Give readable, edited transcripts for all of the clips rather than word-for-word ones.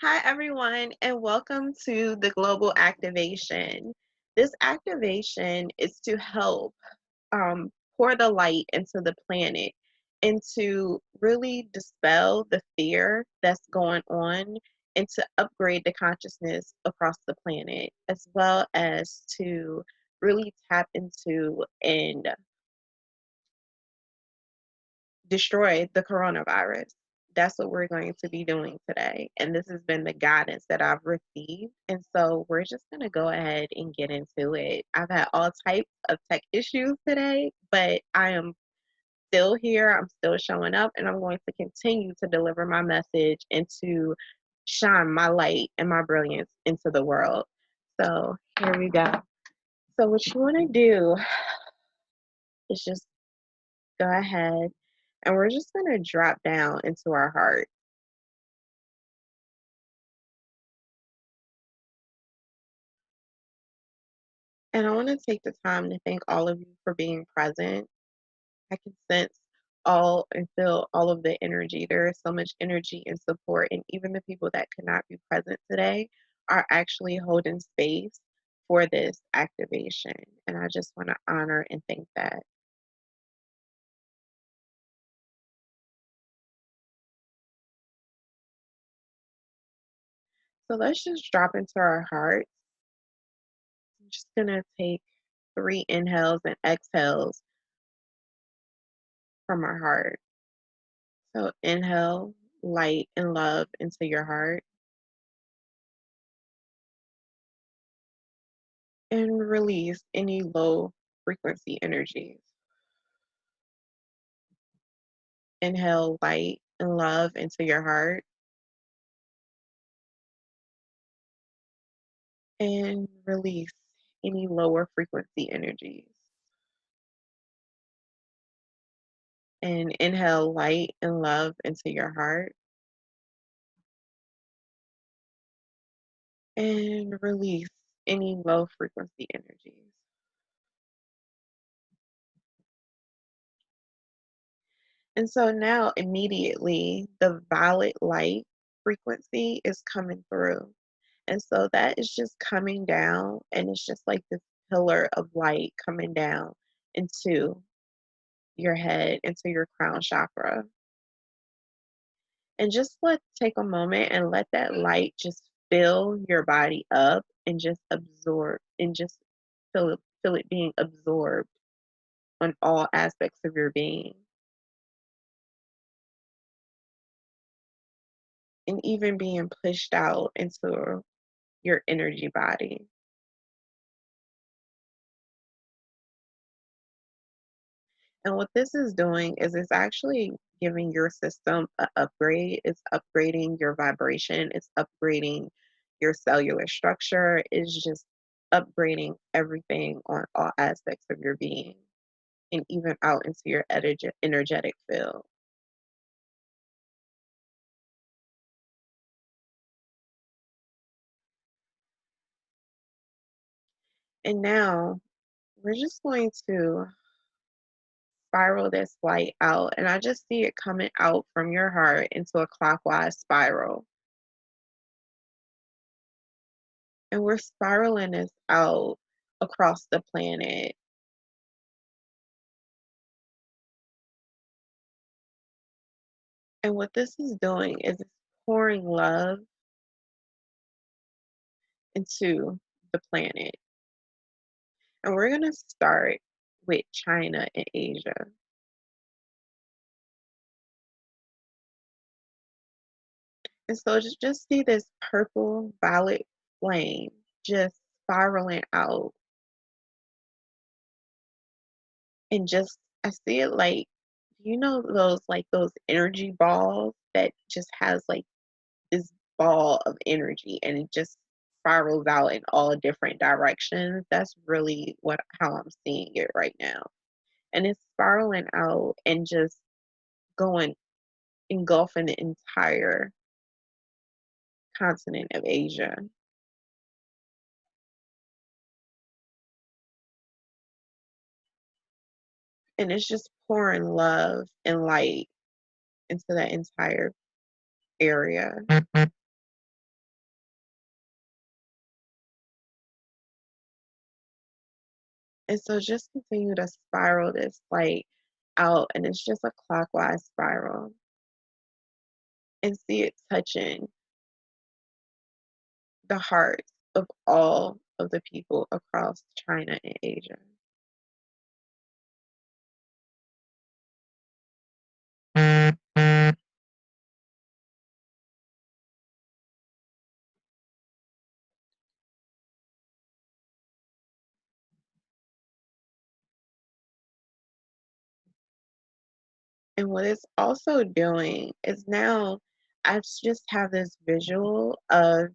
Hi, everyone, and welcome to the Global Activation. This activation is to help pour the light into the planet and to really dispel the fear that's going on and to upgrade the consciousness across the planet, as well as to really tap into and destroy the coronavirus. That's what we're going to be doing today. And this has been the guidance that I've received. And so we're just going to go ahead and get into it. I've had all types of tech issues today, but I am still here. I'm still showing up, and I'm going to continue to deliver my message and to shine my light and my brilliance into the world. So here we go. So, what you want to do is just go ahead and we're just going to drop down into our heart. And I want to take the time to thank all of you for being present. I can sense all and feel all of the energy. There is so much energy and support, and even the people that could not be present today are actually holding space for this activation. And I just want to honor and thank that. So let's just drop into our hearts. I'm just going to take 3 inhales and exhales from our heart. So inhale light and love into your heart. And release any low frequency energies. Inhale light and love into your heart and release any lower frequency energies. And inhale light and love into your heart and release any low frequency energies. And so now immediately the violet light frequency is coming through. And so that is just coming down, and it's just like this pillar of light coming down into your head, into your crown chakra. And just take a moment and let that light just fill your body up and just absorb and just feel it being absorbed on all aspects of your being, and even being pushed out into your energy body. And what this is doing is it's actually giving your system an upgrade. It's upgrading your vibration, it's upgrading your cellular structure, it's just upgrading everything on all aspects of your being and even out into your energetic field. And now we're just going to spiral this light out. And I just see it coming out from your heart into a clockwise spiral. And we're spiraling this out across the planet. And what this is doing is it's pouring love into the planet. And we're going to start with China and Asia. And so just see this purple violet flame just spiraling out. And just, I see it like, you know, those energy balls that just has like this ball of energy and it just spirals out in all different directions. That's really what how I'm seeing it right now. And it's spiraling out and just going engulfing the entire continent of Asia. And it's just pouring love and light into that entire area. And so just continue to spiral this light out, and it's just a clockwise spiral, and see it touching the hearts of all of the people across China and Asia. And what it's also doing is now just have this visual of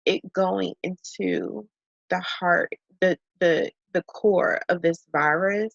it going into the heart, the core of this virus,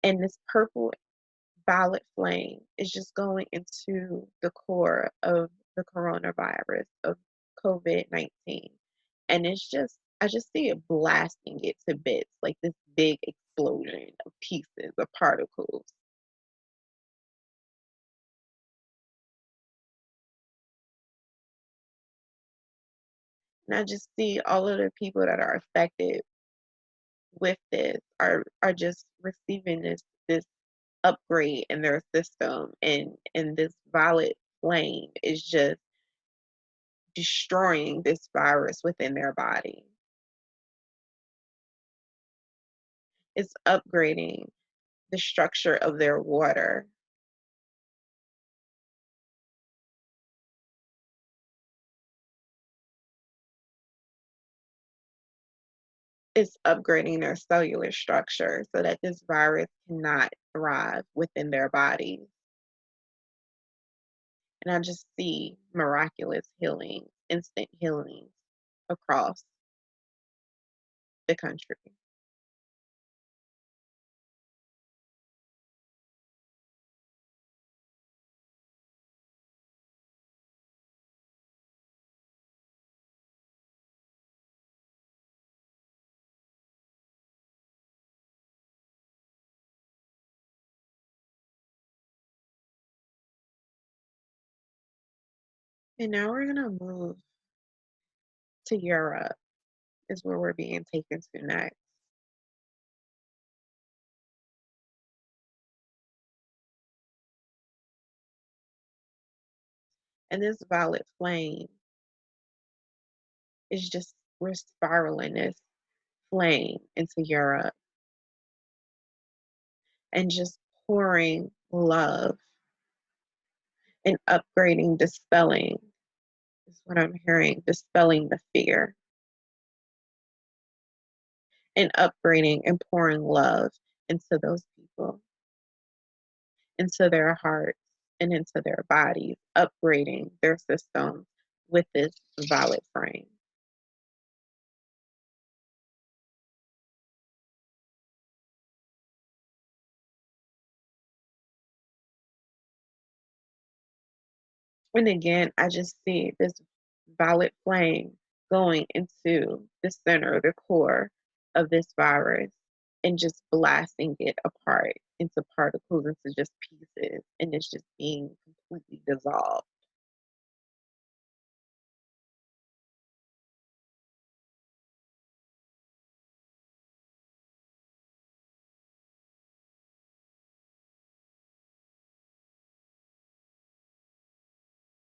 and this purple violet flame is just going into the core of the coronavirus of COVID-19. And I just see it blasting it to bits, like this big explosion of pieces, of particles. And I just see all of the people that are affected with this are just receiving this upgrade in their system, and this violet flame is just destroying this virus within their body. It's upgrading the structure of their water. It's upgrading their cellular structure so that this virus cannot thrive within their bodies. And I just see miraculous healing, instant healings across the country. And now we're going to move to Europe, is where we're being taken to next. And this violet flame is just, we're spiraling this flame into Europe and just pouring love and upgrading, dispelling is what I'm hearing, dispelling the fear and upgrading and pouring love into those people, into their hearts and into their bodies, upgrading their systems with this violet flame. And again, I just see this violet flame going into the center, the core of this virus, and just blasting it apart into particles, into just pieces, and it's just being completely dissolved.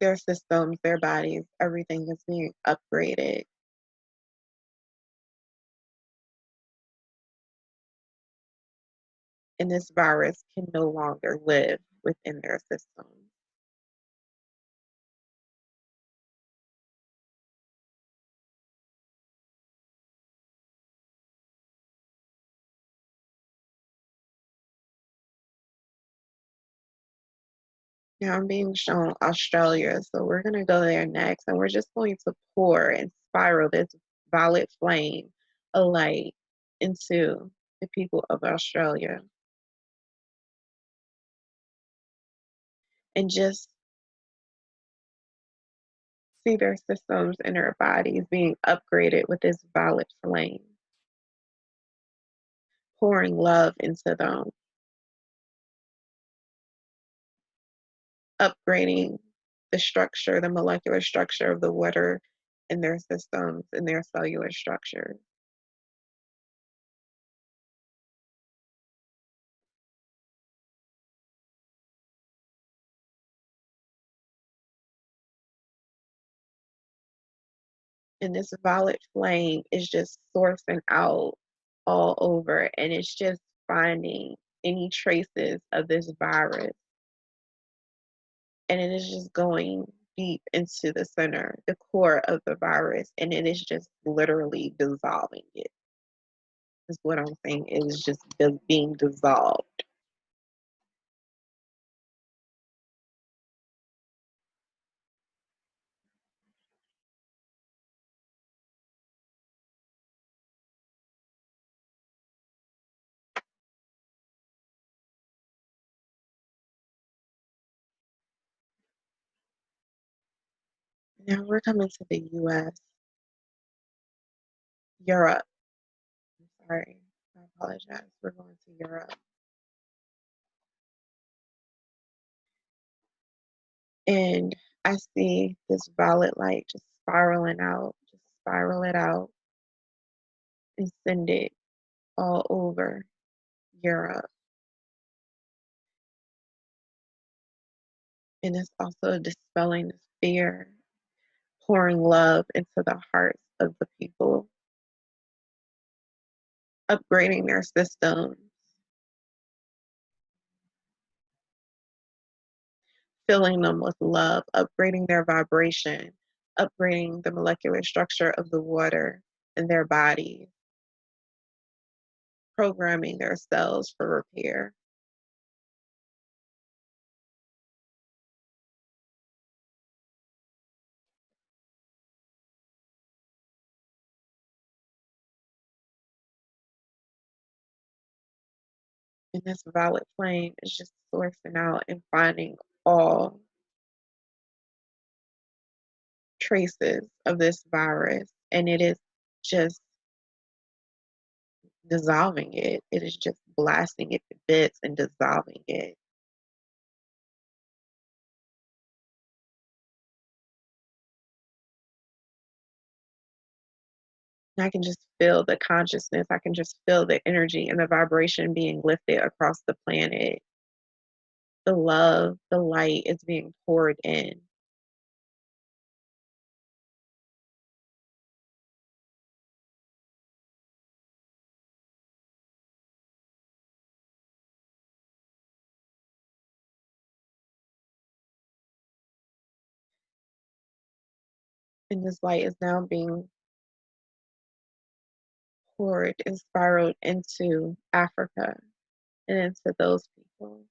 Their systems, their bodies, everything is being upgraded, and this virus can no longer live within their systems. Now I'm being shown Australia, so we're going to go there next, and we're just going to pour and spiral this violet flame of light into the people of Australia, and just see their systems and their bodies being upgraded with this violet flame, pouring love into them, upgrading the structure, the molecular structure of the water in their systems, in their cellular structure. And this violet flame is just sourcing out all over, and it's just finding any traces of this virus, and it is just going deep into the center, the core of the virus, and it is just literally dissolving it. Is what I'm saying. It is just being dissolved. Now we're coming to the US, Europe. I'm sorry. I apologize. We're going to Europe. And I see this violet light just spiraling out, just spiral it out and send it all over Europe. And it's also dispelling this fear, pouring love into the hearts of the people, upgrading their systems, filling them with love, upgrading their vibration, upgrading the molecular structure of the water in their bodies, programming their cells for repair. And this violet flame is just sourcing out and finding all traces of this virus. And it is just dissolving it. It is just blasting it to bits and dissolving it. And I can just feel the consciousness. I can just feel the energy and the vibration being lifted across the planet. The love, the light is being poured in. And this light is now being poured and spiraled into Africa and into those people,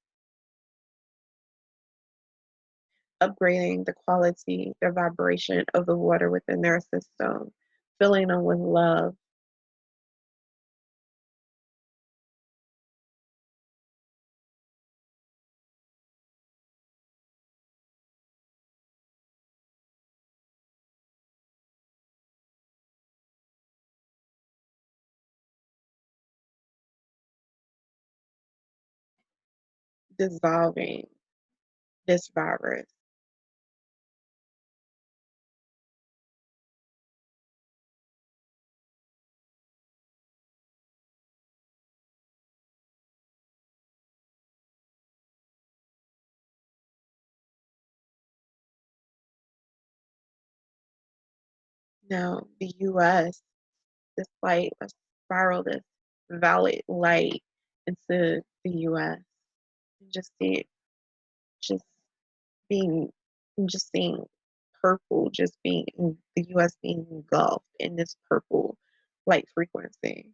upgrading the quality, the vibration of the water within their system, filling them with love. Dissolving this virus. Now, the US, this light, a spiral, this violet light into the US. And just see it just being, just seeing purple, just being, the US being engulfed in this purple light frequency.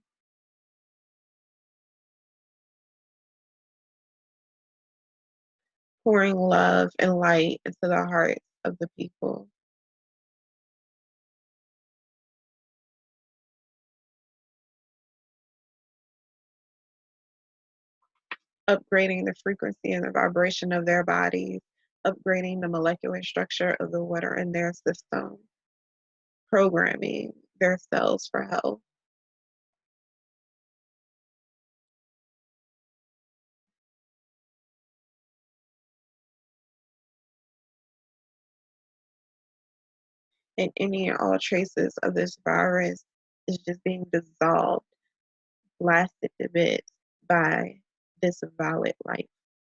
Pouring love and light into the hearts of the people, upgrading the frequency and the vibration of their bodies, upgrading the molecular structure of the water in their system, programming their cells for health. And any and all traces of this virus is just being dissolved, blasted to bits by this violet light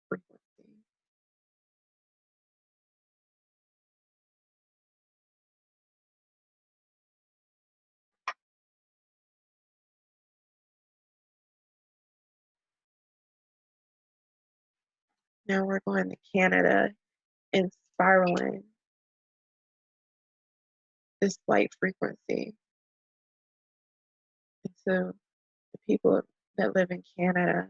frequency. Now we're going to Canada and spiraling this light frequency into the people that live in Canada,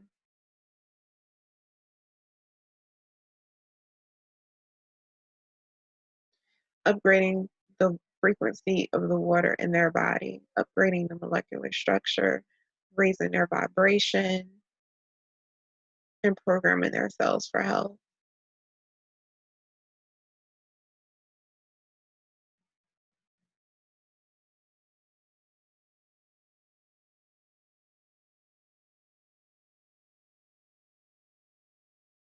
upgrading the frequency of the water in their body, upgrading the molecular structure, raising their vibration, and programming their cells for health.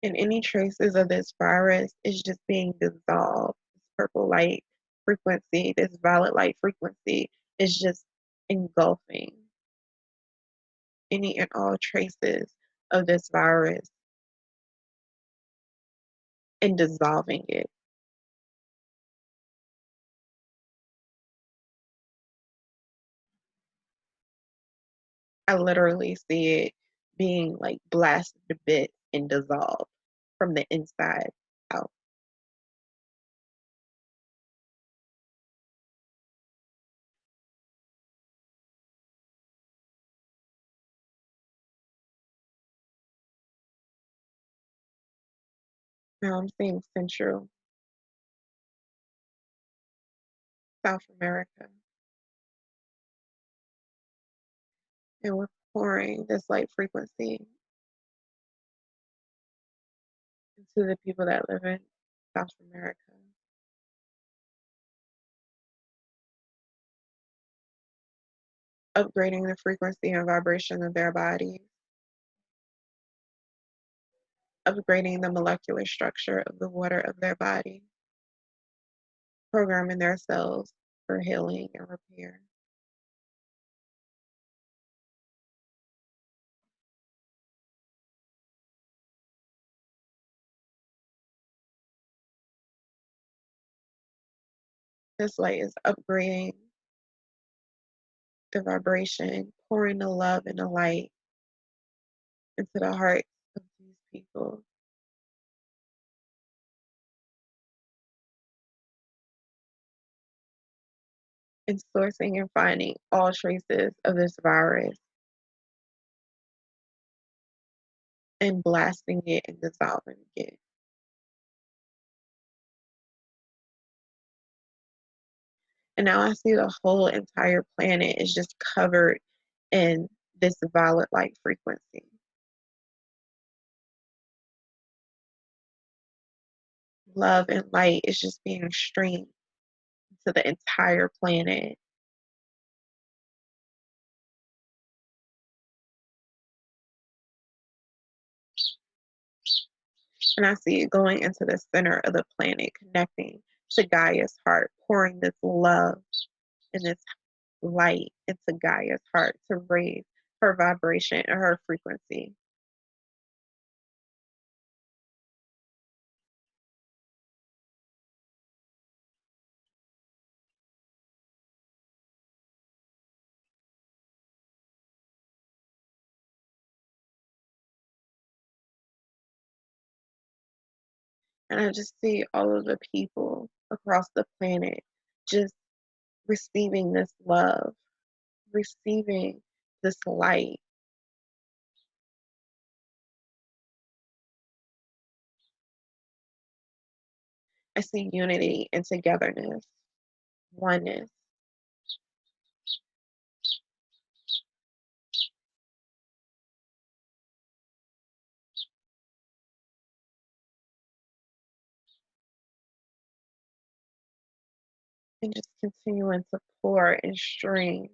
And any traces of this virus is just being dissolved. This purple light frequency, this violet light frequency is just engulfing any and all traces of this virus and dissolving it. I literally see it being like blasted to bits and dissolved from the inside out. Now I'm seeing Central, South America, and we're pouring this light frequency into the people that live in South America, upgrading the frequency and vibration of their bodies, upgrading the molecular structure of the water of their body, programming their cells for healing and repair. This light is upgrading the vibration, pouring the love and the light into the hearts of these people. And sourcing and finding all traces of this virus and blasting it and dissolving it. And now I see the whole entire planet is just covered in this violet light frequency. Love and light is just being streamed to the entire planet. And I see it going into the center of the planet, connecting to Gaia's heart, pouring this love and this light into Gaia's heart to raise her vibration and her frequency. And I just see all of the people across the planet just receiving this love, receiving this light. I see unity and togetherness, oneness. And just continuing to pour and stream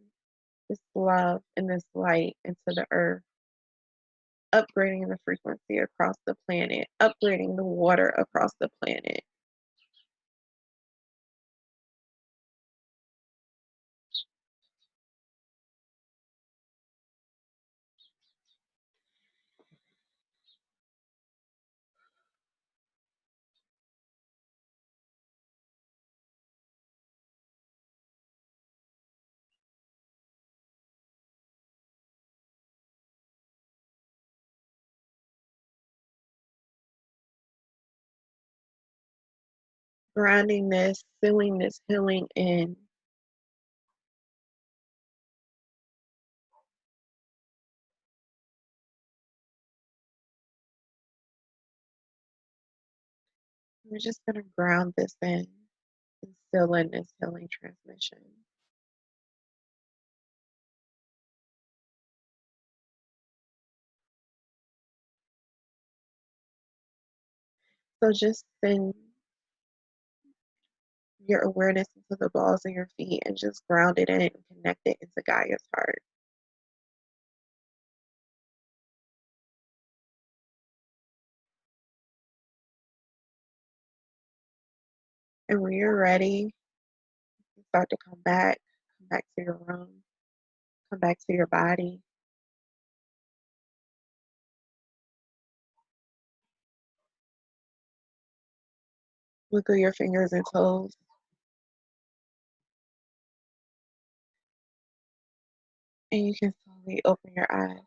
this love and this light into the earth, upgrading the frequency across the planet, upgrading the water across the planet. grounding this, sealing this healing in. We're just going to ground this in and seal in this healing transmission. So just send your awareness into the balls of your feet and just ground it in and connect it into Gaia's heart. And when you're ready, you start to come back to your room, come back to your body. Wiggle your fingers and toes. And you can slowly open your eyes.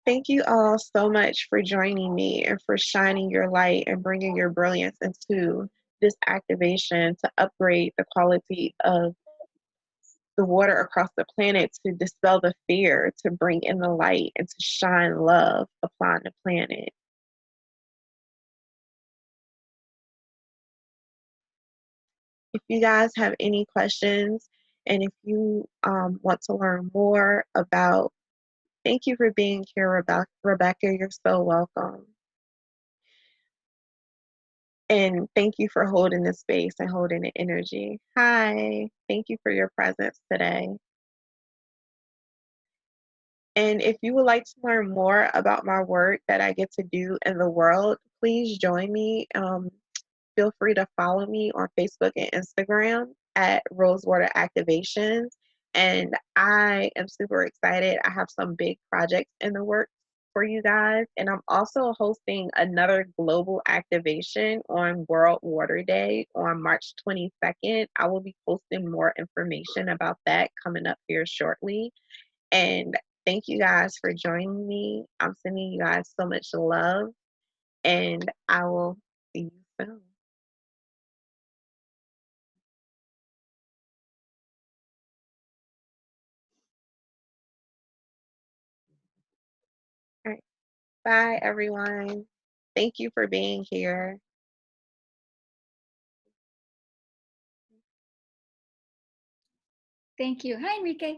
Thank you all so much for joining me and for shining your light and bringing your brilliance into this activation to upgrade the quality of the water across the planet, to dispel the fear, to bring in the light, and to shine love upon the planet. If you guys have any questions and if you want to learn more about, thank you for being here, Rebecca. You're so welcome. And thank you for holding the space and holding the energy. Hi, thank you for your presence today. And if you would like to learn more about my work that I get to do in the world, please join me. Feel free to follow me on Facebook and Instagram at Rosewater Activations. And I am super excited. I have some big projects in the works for you guys. And I'm also hosting another global activation on World Water Day on March 22nd. I will be posting more information about that coming up here shortly. And thank you guys for joining me. I'm sending you guys so much love, and I will see you soon. All right. Bye, everyone. Thank you for being here. Thank you. Hi, Enrique.